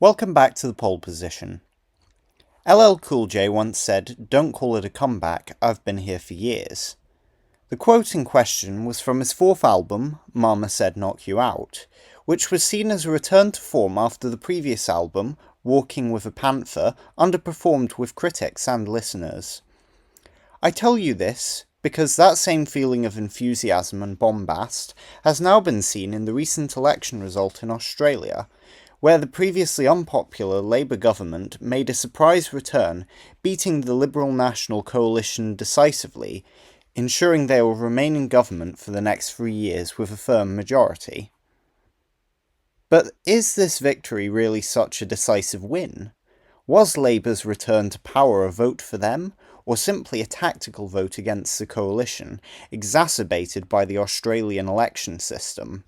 Welcome back to the pole position. LL Cool J once said, "Don't call it a comeback, I've been here for years." The quote in question was from his fourth album, Mama Said Knock You Out, which was seen as a return to form after the previous album, Walking with a Panther, underperformed with critics and listeners. I tell you this because that same feeling of enthusiasm and bombast has now been seen in the recent election result in Australia, where the previously unpopular Labour government made a surprise return, beating the Liberal National Coalition decisively, ensuring they will remain in government for the next 3 years with a firm majority. But is this victory really such a decisive win? Was Labour's return to power a vote for them, or simply a tactical vote against the coalition, exacerbated by the Australian election system?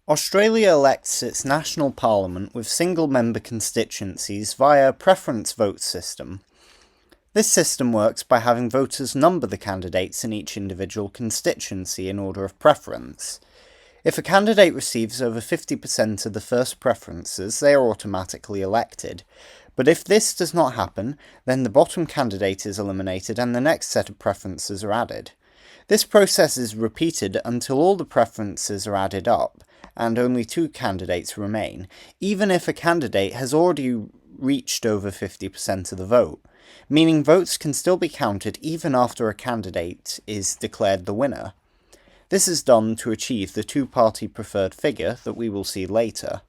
Australia elects its national parliament with single-member constituencies via a preference vote system. This system works by having voters number the candidates in each individual constituency in order of preference. If a candidate receives over 50% of the first preferences, they are automatically elected. But if this does not happen, then the bottom candidate is eliminated and the next set of preferences are added. This process is repeated until all the preferences are added up, and only 2 candidates remain, even if a candidate has already reached over 50% of the vote, meaning votes can still be counted even after a candidate is declared the winner. This is done to achieve the two-party preferred figure that we will see later.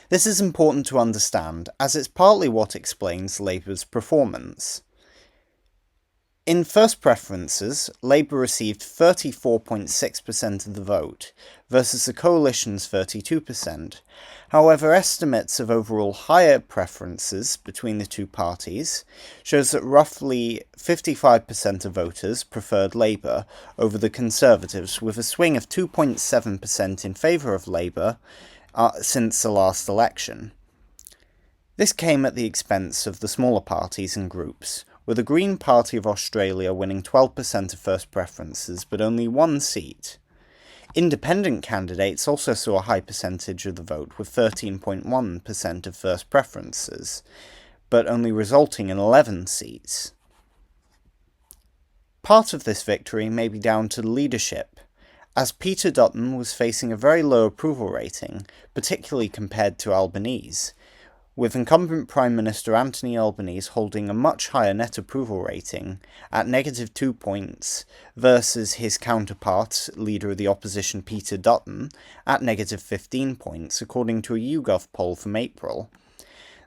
This is important to understand, as it's partly what explains Labour's performance. In first preferences, Labour received 34.6% of the vote, versus the coalition's 32%. However, estimates of overall higher preferences between the two parties shows that roughly 55% of voters preferred Labour over the Conservatives, with a swing of 2.7% in favour of Labour since the last election. This came at the expense of the smaller parties and groups, with the Green Party of Australia winning 12% of first preferences, but only 1 seat. Independent candidates also saw a high percentage of the vote, with 13.1% of first preferences, but only resulting in 11 seats. Part of this victory may be down to leadership, as Peter Dutton was facing a very low approval rating, particularly compared to Albanese, with incumbent Prime Minister Anthony Albanese holding a much higher net approval rating at -2 points versus his counterpart, Leader of the Opposition Peter Dutton, at -15 points, according to a YouGov poll from April.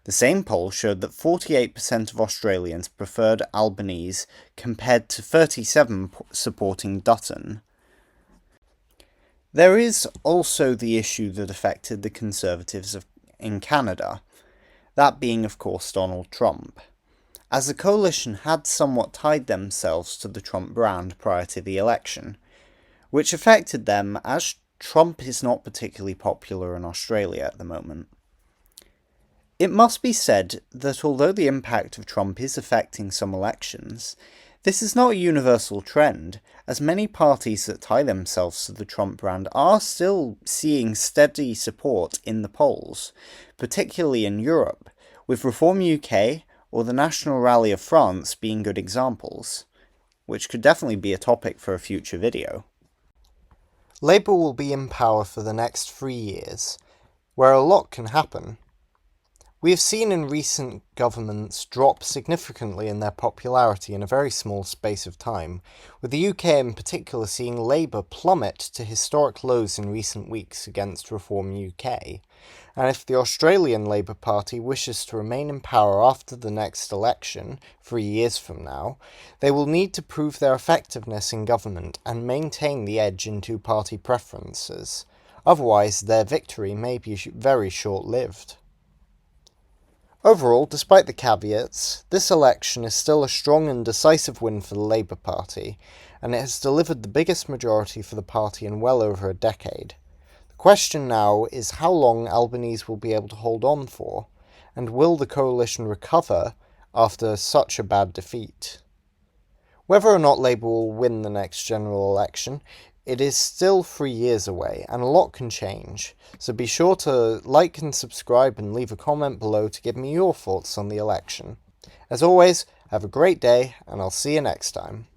The same poll showed that 48% of Australians preferred Albanese compared to 37% supporting Dutton. There is also the issue that affected the Conservatives in Canada, that being, of course, Donald Trump, as the coalition had somewhat tied themselves to the Trump brand prior to the election, which affected them as Trump is not particularly popular in Australia at the moment. It must be said that although the impact of Trump is affecting some elections, this is not a universal trend, as many parties that tie themselves to the Trump brand are still seeing steady support in the polls, particularly in Europe, with Reform UK or the National Rally of France being good examples, which could definitely be a topic for a future video. Labour will be in power for the next 3 years, where a lot can happen. We have seen in recent governments drop significantly in their popularity in a very small space of time, with the UK in particular seeing Labour plummet to historic lows in recent weeks against Reform UK. And if the Australian Labour Party wishes to remain in power after the next election, 3 years from now, they will need to prove their effectiveness in government and maintain the edge in two-party preferences. Otherwise, their victory may be very short-lived. Overall, despite the caveats, this election is still a strong and decisive win for the Labour Party, and it has delivered the biggest majority for the party in well over a decade. The question now is how long Albanese will be able to hold on for, and will the coalition recover after such a bad defeat? Whether or not Labour will win the next general election it is still 3 years away, and a lot can change, so be sure to like and subscribe and leave a comment below to give me your thoughts on the election. As always, have a great day, and I'll see you next time.